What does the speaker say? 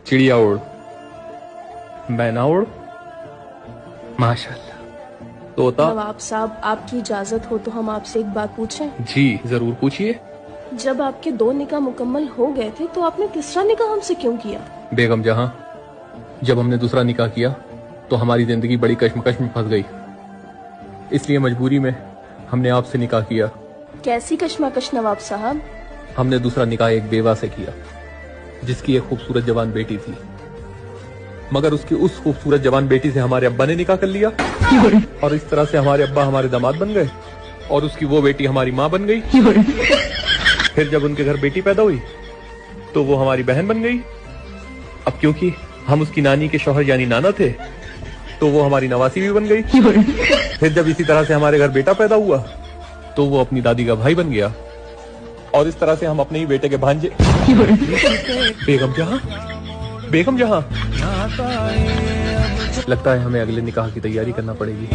चिड़िया उड़, मैना उड़, माशाल्लाह। तोता। नवाब साहब, आपकी इजाजत हो तो हम आपसे एक बात पूछें? जी जरूर पूछिए। जब आपके 2 निकाह मुकम्मल हो गए थे तो आपने तीसरा निकाह हमसे क्यों किया? बेगम जहां, जब हमने दूसरा निकाह किया तो हमारी जिंदगी बड़ी कश्मकश में फंस गई, इसलिए मजबूरी में हमने आपसे निकाह किया। कैसी कश्मकश नवाब साहब? हमने दूसरा निकाह एक बेवा से किया जिसकी एक खूबसूरत जवान बेटी थी, मगर उसकी उस खूबसूरत जवान बेटी से हमारे अब्बा ने निकाह कर लिया और इस तरह से हमारे अब्बा हमारे दामाद बन गए और उसकी वो बेटी हमारी माँ बन गई। फिर जब उनके घर बेटी पैदा हुई तो वो हमारी बहन बन गई। अब क्योंकि हम उसकी नानी के शौहर यानी नाना थे तो वो हमारी नवासी भी बन गई। फिर जब इसी तरह से हमारे घर बेटा पैदा हुआ तो वो अपनी दादी का भाई बन गया और इस तरह से हम अपने ही बेटे के भांजे। बेगम जहां, बेगम जहां, लगता है हमें अगले निकाह की तैयारी करना पड़ेगी।